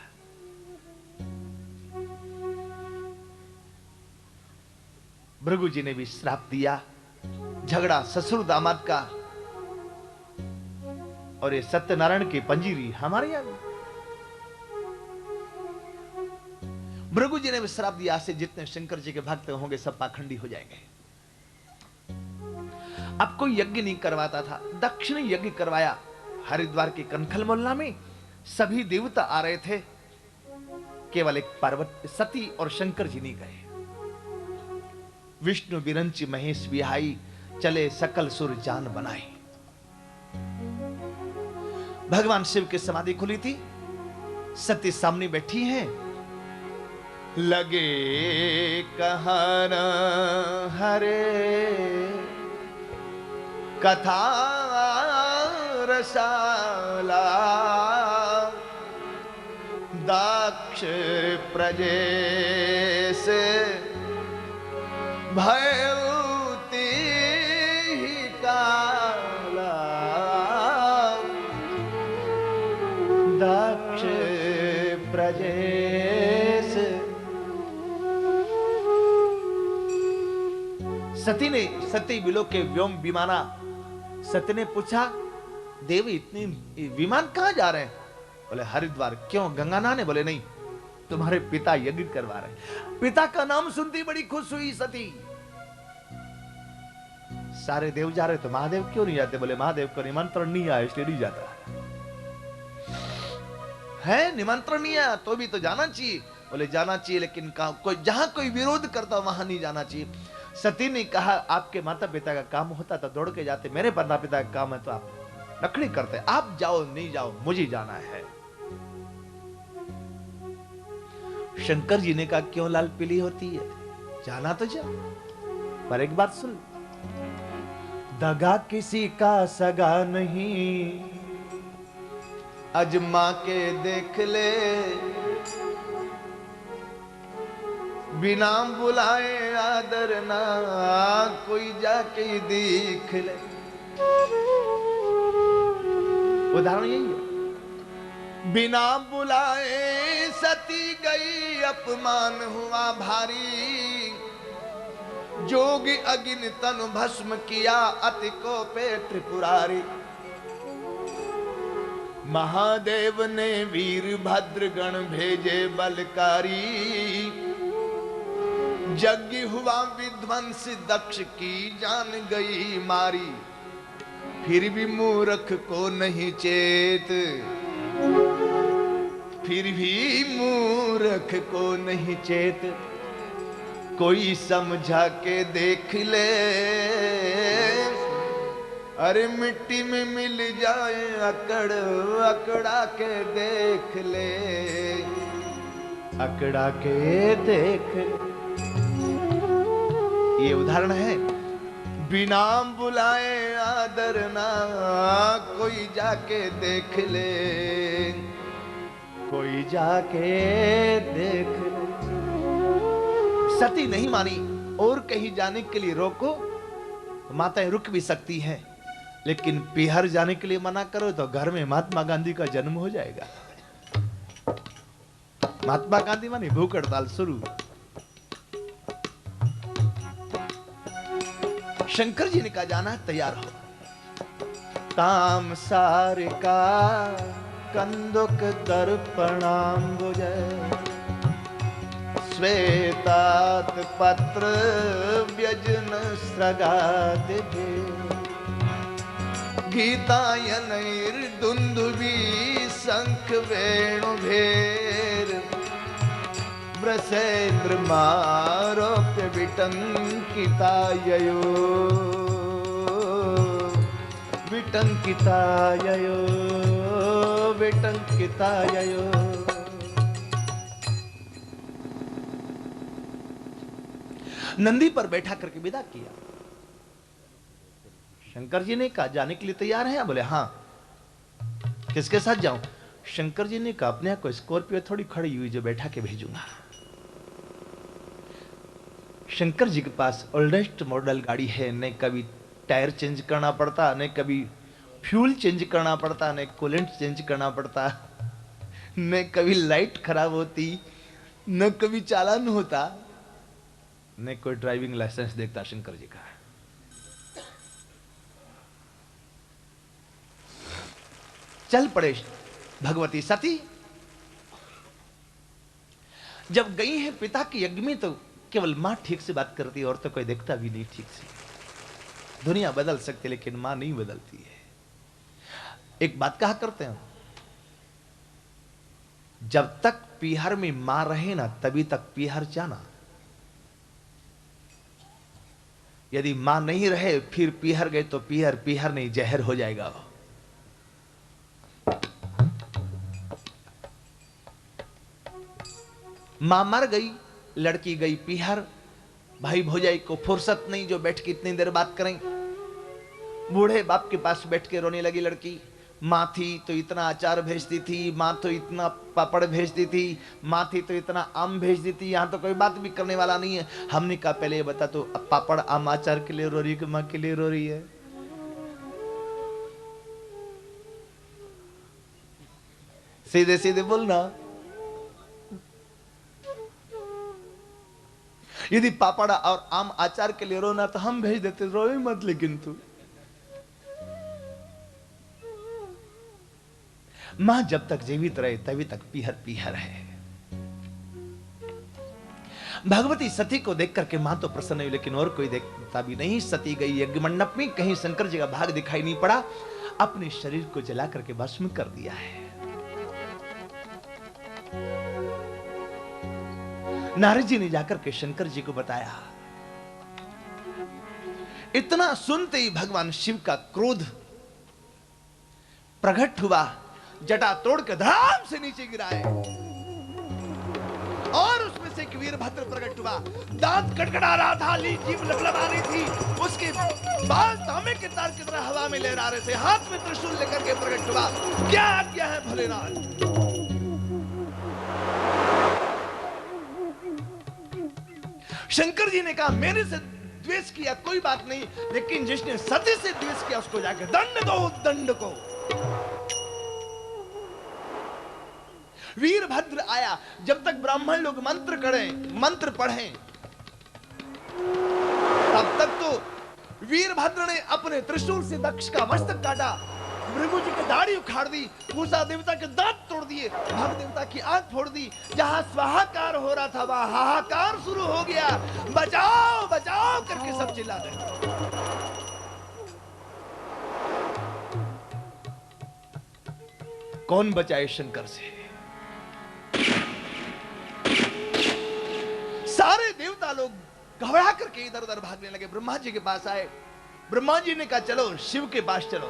भृगु जी ने भी श्राप दिया। झगड़ा ससुर दामाद का, और ये सत्यनारायण की पंजीरी हमारे यहां। भृगु जी ने भी श्राप दिया, से जितने शंकर जी के भक्त होंगे सब पाखंडी हो जाएंगे। अब कोई यज्ञ नहीं करवाता था, दक्षिण यज्ञ करवाया। हरिद्वार के कनखल मोहल्ला में सभी देवता आ रहे थे, केवल एक पार्वती सती और शंकर जी नहीं गए। विष्णु बिरंची महेश विहाई चले सकल सुर जान बनाए। भगवान शिव की समाधि खुली थी, सती सामने बैठी हैं। लगे कहन हरे कथा रसाला, दाक्ष प्रजेश भयउति काला, दाक्ष प्रजेश। सती ने सती बिलो के व्योम विमाना। सती ने पूछा, देवी इतनी विमान कहां जा रहे हैं? बोले हरिद्वार। क्यों, गंगा नहाने? बोले नहीं, तुम्हारे पिता यज्ञ करवा रहे। पिता का नाम सुनती बड़ी खुश हुई सती। सारे देव जा रहे तो महादेव क्यों नहीं जाते? बोले महादेव को निमंत्रण नहीं आया इसलिए नहीं जाता है। निमंत्रण नहीं आया तो भी तो जाना चाहिए। बोले जाना चाहिए, लेकिन कोई जहां कोई विरोध करता वहां नहीं जाना चाहिए। सती ने कहा, आपके माता पिता का काम होता तो दौड़ के जाते, मेरे माता पिता का काम है तो आप नखड़ी करते। आप जाओ नहीं जाओ, मुझे जाना है। शंकर जी ने कहा, क्यों लाल पीली होती है, जाना तो जा। पर एक बात सुन, दगा किसी का सगा नहीं, अजमा के देख ले, बिना बुलाए आदर ना कोई जाके देख ले। उदाहरण यही है। बिना बुलाए सती गई, अपमान हुआ भारी, जोगी अग्नि तनु भस्म किया, अति को पे त्रिपुरारी। महादेव ने वीर भद्र गण भेजे बलकारी, यज्ञ हुआ विध्वंस, दक्ष की जान गई मारी। फिर भी मूर्ख को नहीं चेत, फिर भी मूर्ख को नहीं चेत, कोई समझा के देख ले। अरे मिट्टी में मिल जाए अकड़, अकड़ा के देख ले, अकड़ा के देख ले। ये उदाहरण है। बिना बुलाए आदर ना कोई जाके देख ले, कोई जाके देख ले। सती नहीं मानी, और कहीं जाने के लिए रोको तो माताएं रुक भी सकती हैं, लेकिन बिहार जाने के लिए मना करो तो घर में महात्मा गांधी का जन्म हो जाएगा। महात्मा गांधी मानी भूख हड़ताल शुरू। शंकर जी ने कहा, जाना तैयार हो। ताम सार का कंदुक दर्पणाम्बुज, श्वेतात पत्र व्यजन स्रगादि, गीतायनैर दुंदुभी शंख वेणु भेर, व्रसेन्द्र मारोप्य विटंकिताययो, विटंकिताययो, विटंकिताययो। नंदी पर बैठा करके विदा किया। शंकर जी ने कहा, जाने के लिए तैयार हैं? बोले हाँ। किसके साथ जाऊं? शंकर जी ने कहा, अपने यहां कोई स्कॉर्पियो थोड़ी खड़ी हुई जो बैठा के भेजूंगा। शंकर जी के पास ओल्डेस्ट मॉडल गाड़ी है, न कभी टायर चेंज करना पड़ता, न कभी फ्यूल चेंज करना पड़ता, न कूलेंट चेंज करना पड़ता, न कभी लाइट खराब होती, न कभी चालान होता, न कोई ड्राइविंग लाइसेंस देखता शंकर जी का। चल पड़े भगवती सती। जब गई है पिता के यज्ञ में तो केवल मां ठीक से बात करती है और तो कोई देखता भी नहीं ठीक से। दुनिया बदल सकती लेकिन मां नहीं बदलती है। एक बात कहा करते हैं, जब तक पीहर में मां रहे ना तभी तक पीहर जाना। यदि मां नहीं रहे फिर पीहर गए तो पीहर पीहर नहीं जहर हो जाएगा। मां मर गई, लड़की गई पीहर, भाई भौजाई को फुर्सत नहीं जो बैठ के इतनी देर बात करें। बूढ़े बाप के पास बैठ के रोने लगी लड़की। मां थी तो इतना अचार भेजती थी, मां तो इतना पापड़ भेजती थी, मां थी तो इतना आम भेजती थी, यहां तो कोई बात भी करने वाला नहीं है। हमने कहा पहले ये बता तो पापड़ आम अचार के लिए रो रही है कि मां के लिए रो रही है? सीधे सीधे बोलना। यदि पापड़ और आम अचार के लिए रोना तो हम भेज देते, रोए मत। लेकिन तू मां जब तक जीवित रहे तभी तक पीहर पीहर है। भगवती सती को देख करके मां तो प्रसन्न हुई लेकिन और कोई देखता भी नहीं। सती गई यज्ञ मंडप में, कहीं शंकर जी का भाग दिखाई नहीं पड़ा। अपने शरीर को जला करके भस्म कर दिया है। नारद जी ने जाकर के शंकर जी को बताया। इतना सुनते ही भगवान शिव का क्रोध प्रकट हुआ, जटा तोड़ के धड़ाम से नीचे गिराए और उसमें से एक वीरभद्र प्रकट हुआ। दांत कड़कड़ा रहा था, जीभ लबलबा रही थी, उसके बाल तांबे के तार की तरह हवा में लहरा रहे थे। हाथ में त्रिशूल लेकर के प्रकट हुआ। क्या आज्ञा है भोलेनाथ? शंकर जी ने कहा मेरे से द्वेष किया कोई बात नहीं, लेकिन जिसने सती से द्वेष किया उसको जाकर दंड दो, दंड को। वीरभद्र आया। जब तक ब्राह्मण लोग मंत्र करें, मंत्र पढ़ें, तब तक तो वीरभद्र ने अपने त्रिशूल से दक्ष का मस्तक काटा, भृगु जी की दाढ़ी उखाड़ दी, मूसा देवता के दांत तोड़ दिए, भग देवता की आंख फोड़ दी। जहां स्वाहाकार हो रहा था वहां हाहाकार शुरू हो गया। बचाओ बचाओ करके सब चिल्ला रहे। कौन बचाए शंकर से? सारे देवता लोग घबरा करके इधर उधर भागने लगे। ब्रह्मा जी के पास आए। ब्रह्मा जी ने कहा चलो शिव के पास चलो।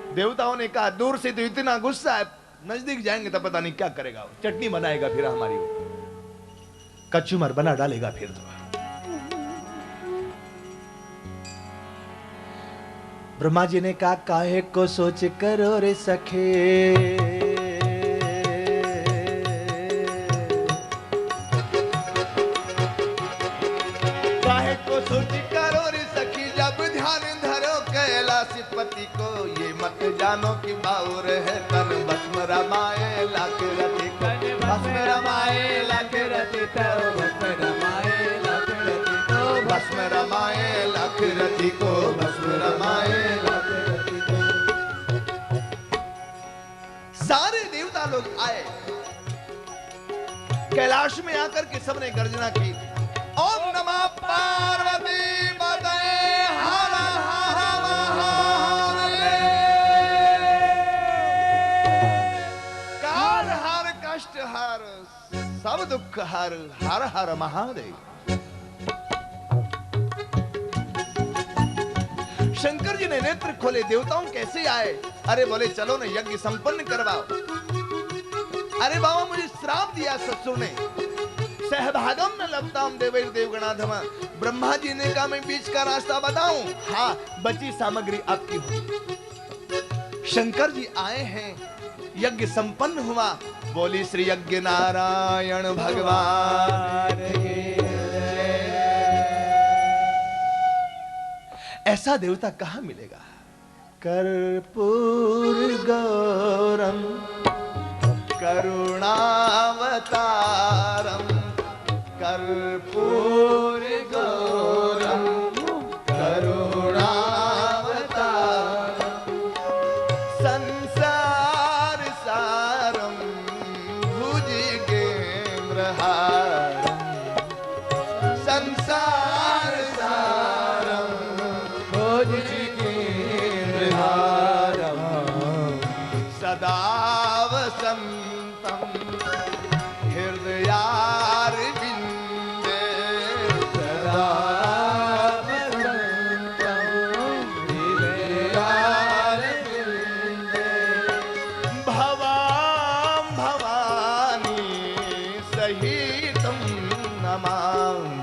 देवताओं ने कहा दूर से तो इतना गुस्सा है, नजदीक जाएंगे तो पता नहीं क्या करेगा, चटनी बनाएगा फिर हमारी, कचुमर बना डालेगा फिर तो। ब्रह्मा जी ने कहा काहे को सोच करो रे सखे, सोच करो रे सखी, जब ध्यान धरो कैलाशपति को, ये मत जानो कि बाउर है तन भस्म रमाए लाख रति को, भस्म रमाए लाख रति को, भस्म रमाए लाख रति को, भस्म रमाए लाख रति को, भस्म रमाए लाख रति को। सारे देवता लोग आए। कैलाश में आकर के सबने गर्जना की, ओम नमः पार्वती पते हर हर महादेव। काल हर कष्ट हर सब दुख हर हर हर महादेव। शंकर जी ने नेत्र खोले, देवताओं कैसे आए? अरे बोले चलो ना यज्ञ संपन्न करवाओ। अरे बाबा मुझे श्राप दिया ससुर ने, सहभागम न लभताम देवैर देवगणाधम। ब्रह्मा जी ने कहा मैं बीच का रास्ता बताऊं? हाँ, बची सामग्री आपकी होगी। शंकर जी आए हैं, यज्ञ संपन्न हुआ। बोली श्री यज्ञ नारायण भगवान की जय। ऐसा देवता कहां मिलेगा? कर्पूर गौरम करुणावतारम, कर्पूर गौरम करुणावतारम, संसार सारम भुजगेन्द्र संसार सारम भुजगेन्द्रहारम सदा वसंतम हृदयारविंदे सदा वसंतम हृदयारविंदे भवां भवानी सहितं नमामि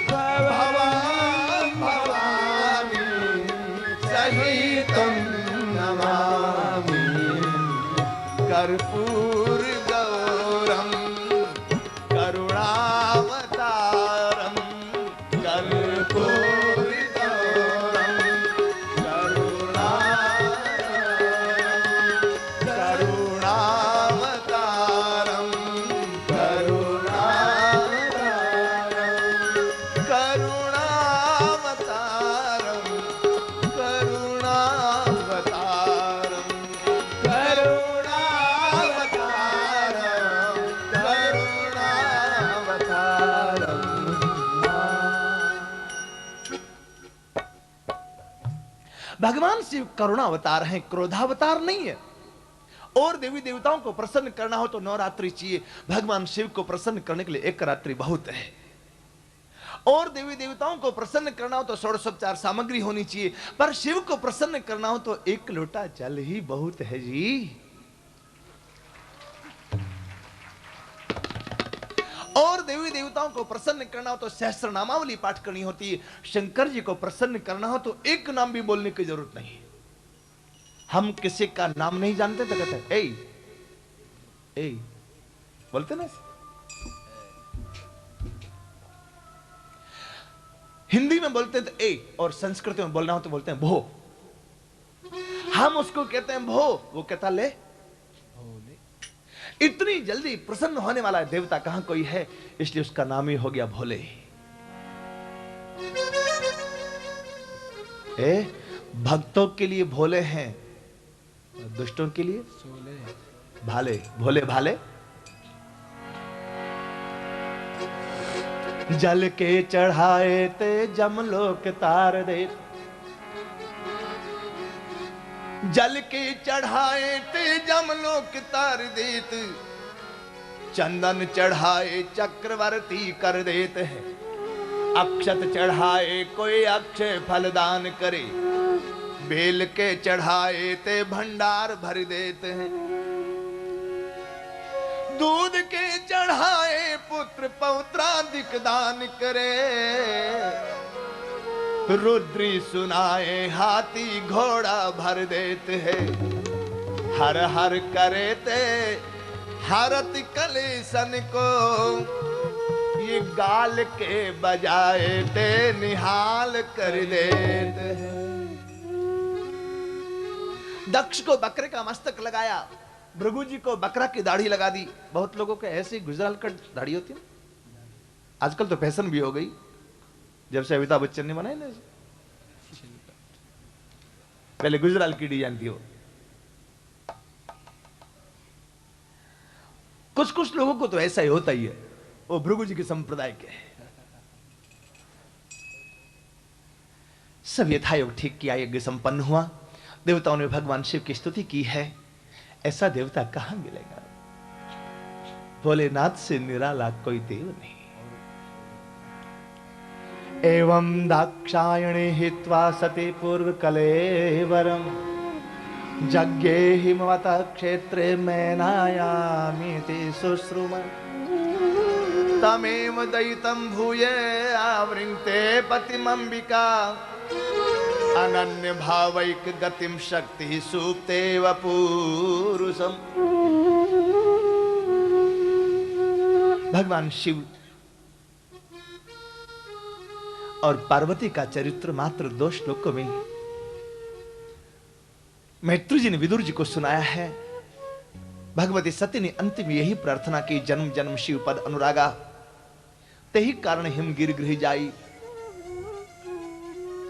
भवां भवानी सहितं नमामि कर्पूर गौरम करुणावतारम कर्पूर गौरम करुणावतारम करुणावतारम करुणावतारम भगवान शिव करुणावतार हैं, क्रोधावतार नहीं है। और देवी देवताओं को प्रसन्न करना हो तो नवरात्रि चाहिए। भगवान शिव को प्रसन्न करने के लिए एक रात्रि बहुत है। और देवी देवताओं को प्रसन्न करना हो तो षोडशोपचार सामग्री होनी चाहिए। पर शिव को प्रसन्न करना हो तो एक लोटा जल ही बहुत है जी। और देवी देवताओं को प्रसन्न करना हो तो सहस्त्र नामावली पाठ करनी होती है। शंकर जी को प्रसन्न करना हो तो एक नाम भी बोलने की जरूरत नहीं। हम किसी का नाम नहीं जानते तो कहते हैं ए बोलते ना। हिंदी में बोलते हैं तो ए, और संस्कृत में बोलना हो तो बोलते हैं भो। हम उसको कहते हैं भो, वो कहता ले। इतनी जल्दी प्रसन्न होने वाला देवता कहां कोई है, इसलिए उसका नाम ही हो गया भोले। भक्तों के लिए भोले हैं, दुष्टों के लिए भाले। भोले भाले। जल के चढ़ाए ते जमलोक तार दे, जल के चढ़ाए ते जमलोक तार देत, चंदन चढ़ाए चक्रवर्ती कर देते हैं, अक्षत चढ़ाए कोई अक्षय फलदान करे, बेल के चढ़ाए ते भंडार भर देते हैं, दूध के चढ़ाए पुत्र पौत्रादिक दान करे, रुद्री सुनाए हाथी घोड़ा भर देते हैं, हर हर करे ते हरत कलेसन को, ये गाल के बजाए ते निहाल कर देते हैं। दक्ष को बकरे का मस्तक लगाया, भृगु जी को बकरा की दाढ़ी लगा दी। बहुत लोगों के ऐसे गुजराल कट दाढ़ी होती है, आजकल तो फैशन भी हो गई, जब से अमिताभ बच्चन ने बनाई ना। पहले गुजराल की डिजाइन थी वो। कुछ कुछ लोगों को तो ऐसा ही होता ही है, वो भृगु जी के संप्रदाय के। सब यथायोग ठीक किया, यज्ञ संपन्न हुआ, देवताओं ने भगवान शिव की स्तुति की है। ऐसा देवता कहां मिलेगा, भोलेनाथ से निराला कोई देव नहीं। एवं दाक्षायणे हित्वा सती पूर्व कलेवरम, यज्ञे हिमवतः क्षेत्रे मैनायामि ते शुश्रुम, तमेव दयितं भूये आवृङ्क्ते पतिमंबिका, अनन्य भावैक गतिम शक्ति सुप्तेव पुरुषम। भगवान शिव और पार्वती का चरित्र मात्र 2 श्लोकों में मैत्री जी ने विदुर जी को सुनाया है। भगवती सती ने अंतिम यही प्रार्थना की, जन्म जन्म शिव पद अनुरागा, तेहि कारण हिम गिर गृह जाई,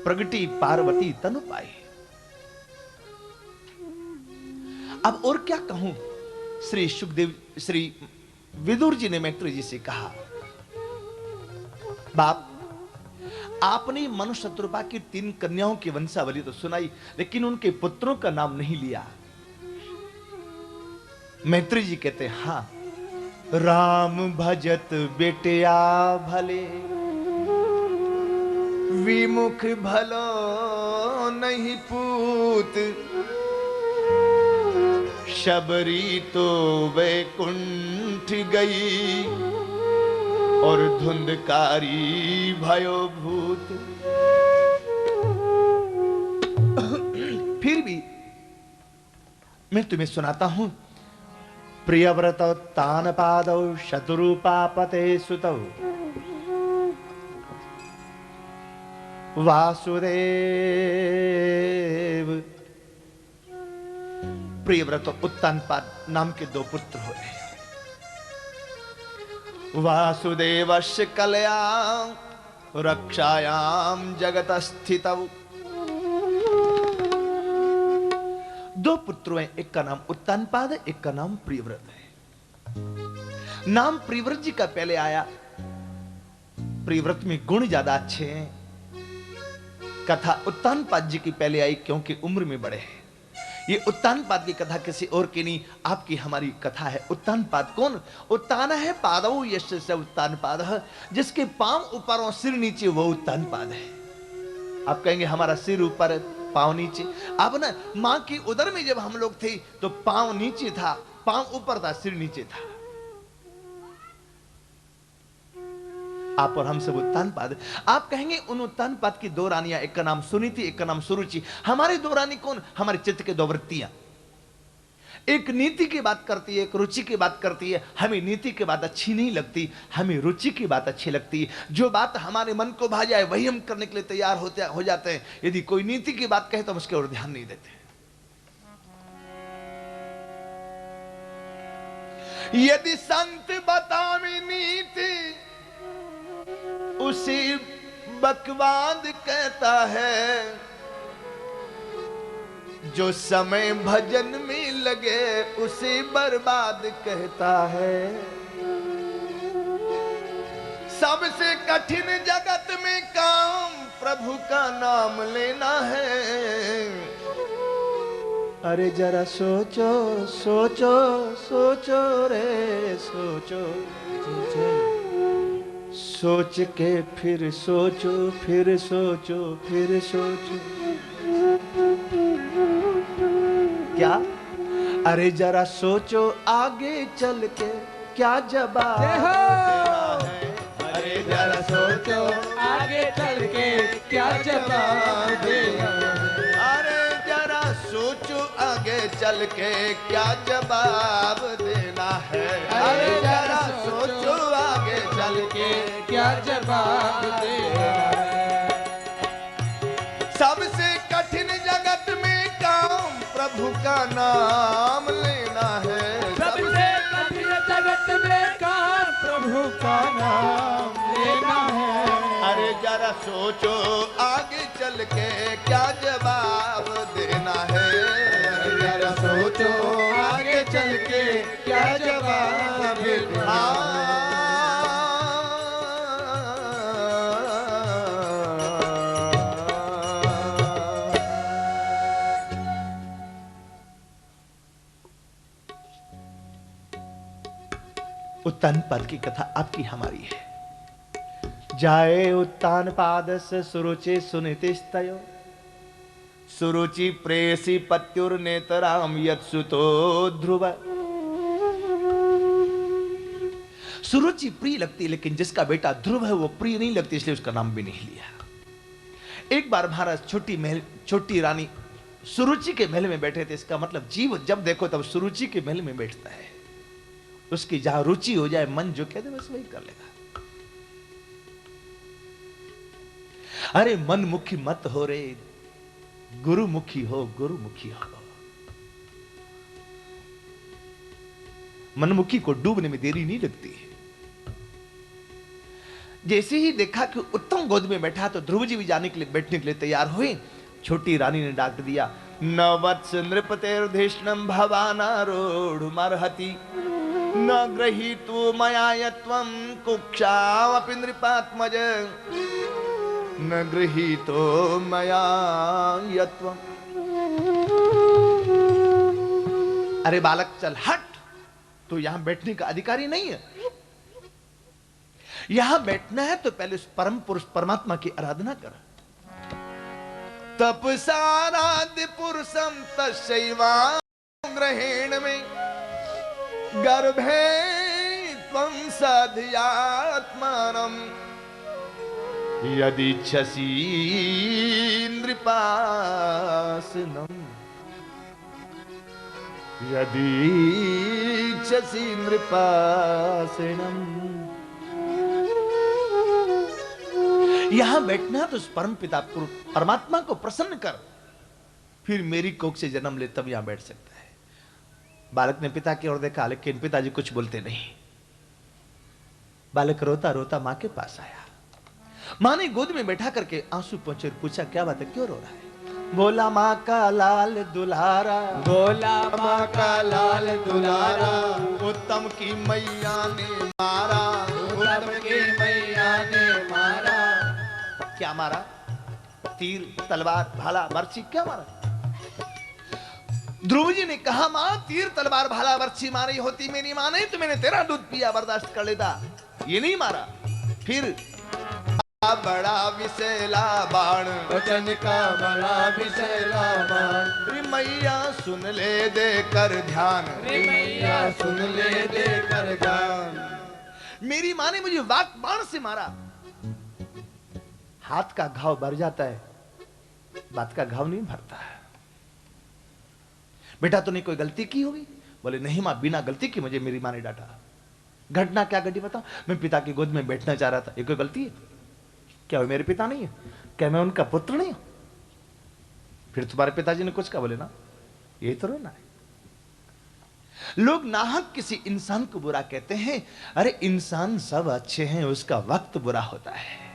प्रगटी पार्वती तनु पाई। अब और क्या कहूं, श्री सुखदेव, श्री विदुर जी ने मैत्री जी से कहा, बाप, आपने मनु शत्रुपा की 3 कन्याओं की वंशावली तो सुनाई, लेकिन उनके पुत्रों का नाम नहीं लिया। मैत्री जी कहते हैं, हां, राम भजत बेटिया भले, विमुख भलो नहीं पूत, शबरी तो वैकुंठ गई, और धुंधकारी भयो भूत। फिर भी मैं तुम्हें सुनाता हूं। प्रियव्रत तान पादौ शत्रुपापते सुतौ, वासुदेव। प्रियव्रत उत्तानपाद नाम के 2 पुत्र हुए। वासुदेवस्य कलया रक्षायाम जगत स्थितौ। 2 पुत्र हैं, एक का नाम उत्तानपाद है, एक का नाम प्रियव्रत है। नाम प्रियव्रत जी का पहले आया। प्रियव्रत में गुण ज्यादा अच्छे हैं। कथा उत्तानपाद जी की पहले आई क्योंकि उम्र में बड़े हैं। ये उत्तानपाद की कथा किसी और की नहीं, आपकी हमारी कथा है। उत्तानपाद कौन? उत्तान है पादौ यस्य स उत्तानपादः, जिसके पांव ऊपर और सिर नीचे वो उत्तानपाद है। आप कहेंगे हमारा सिर ऊपर पांव नीचे। अब ना मां की उदर में जब हम लोग थे तो पांव नीचे था, पांव ऊपर था, सिर नीचे था। आप और हम सब उत्तानपाद। आप कहेंगे उन उत्तानपाद की 2 रानियां, एक का नाम सुनीति, एक का नाम सुरुचि। हमारी 2 रानी कौन? हमारे चित्त के 2 वृत्तियां। एक नीति की बात करती है, एक रुचि की बात करती है। हमें नीति की बात अच्छी नहीं लगती, हमें रुचि की बात अच्छी लगती है। जो बात हमारे मन को भा जाए वही हम करने के लिए तैयार हो जाते हैं। यदि कोई नीति की बात कहे तो हम उसके ओर ध्यान नहीं देते। यदि संत बतावे नीति, उसे बकवाद कहता है। जो समय भजन में लगे उसे बर्बाद कहता है। सबसे कठिन जगत में काम प्रभु का नाम लेना है। अरे जरा सोचो सोचो सोचो रे सोचो, सोच के फिर सोचो, फिर सोचो, फिर सोचो। क्या? अरे जरा सोचो आगे चल के क्या जवाब देना है। अरे जरा सोचो आगे चल के क्या जवाब देना है। अरे जरा सोचो आगे चल के क्या जवाब देना है। अरे जरा सोचो आगे चल के क्या जवाब देना है। सबसे कठिन जगत में काम प्रभु का नाम लेना है। सबसे कठिन जगत में काम प्रभु का नाम लेना है। अरे जरा सोचो आगे चल के क्या जवाब देना है। जरा सोचो आगे चल के क्या जवाब देना है। उत्तानपाद की कथा आपकी हमारी है। जाए उत्तानपादस सुरुचि सुनीतिस्तयो, सुरुचि प्रेयसी पत्युर्नेतराम यत्सुतो ध्रुव। सुरुचि प्रिय लगती है, लेकिन जिसका बेटा ध्रुव है वो प्रिय नहीं लगती, इसलिए उसका नाम भी नहीं लिया। एक बार महाराज छोटी रानी सुरुचि के महल में बैठे थे। इसका मतलब जीव जब देखो तब सुरुचि के महल में बैठता है। उसकी जहां रुचि हो जाए, मन जो कहते बस वही कर लेगा। अरे मनमुखी मत हो रे, गुरुमुखी हो, गुरुमुखी हो। मनमुखी को डूबने में देरी नहीं लगती। जैसे ही देखा कि उत्तम गोद में बैठा तो ध्रुव जी भी जाने के लिए बैठने के लिए तैयार हुए। छोटी रानी ने डांट दिया, नवत्स नृपतेर्धिष्णम भवानारूढ़ मर्हति। न गृहीतो मया यत्वं कुक्षावपि नृपात्मज न गृहीतो मया यत्वं। अरे बालक चल हट, तू यहां बैठने का अधिकारी नहीं है। यहां बैठना है तो पहले उस परम पुरुष परमात्मा की आराधना कर। तपसाराध्य पुरुषम तस्यैवा ग्रहेण में गर्भे त्वं साधयात्मानं यदिच्छसि नृपासनं यदिच्छसि नृपासनं। यहां बैठना तो उस परम पिता परमात्मा को प्रसन्न कर, फिर मेरी कोख से जन्म ले तब यहां बैठ सकता है। बालक ने पिता की ओर देखा, लेकिन पिताजी कुछ बोलते नहीं। बालक रोता रोता मां के पास आया। मां ने गोद में बैठा करके आंसू पोंछे पूछा, क्या बात है, क्यों रो रहा है? बोला मां का लाल दुलारा, बोला माँ का लाल दुलारा, उत्तम की मैया ने मारा, उत्तम की मैया ने मारा। क्या मारा? तीर तलवार भाला बर्छी क्या मारा? ध्रुव जी ने कहा, मां तीर तलवार भाला बर्छी मारी होती मेरी मां नहीं तो मैंने तेरा दूध पिया बर्दाश्त कर लेता, ये नहीं मारा। फिर बड़ा विशेला बाण, वचन का बड़ा विशेला बाण, रे मैया सुन ले दे कर ध्यान, रे मैया सुन ले दे कर ध्यान। मेरी मां ने मुझे वाक बाण से मारा। हाथ का घाव भर जाता है, बात का घाव नहीं भरता है। बेटा तूने कोई गलती की होगी? बोले नहीं मां, बिना गलती की मुझे मेरी मां ने डांटा। घटना क्या घटी बताओ? मैं पिता की गोद में बैठना चाह रहा था, ये कोई गलती है? क्या वो मेरे पिता नहीं है? क्या मैं उनका पुत्र नहीं हूं? फिर तुम्हारे पिताजी ने कुछ कहा? बोले ना, ये तो रोना है। लोग नाहक किसी इंसान को बुरा कहते हैं। अरे इंसान सब अच्छे हैं, उसका वक्त बुरा होता है।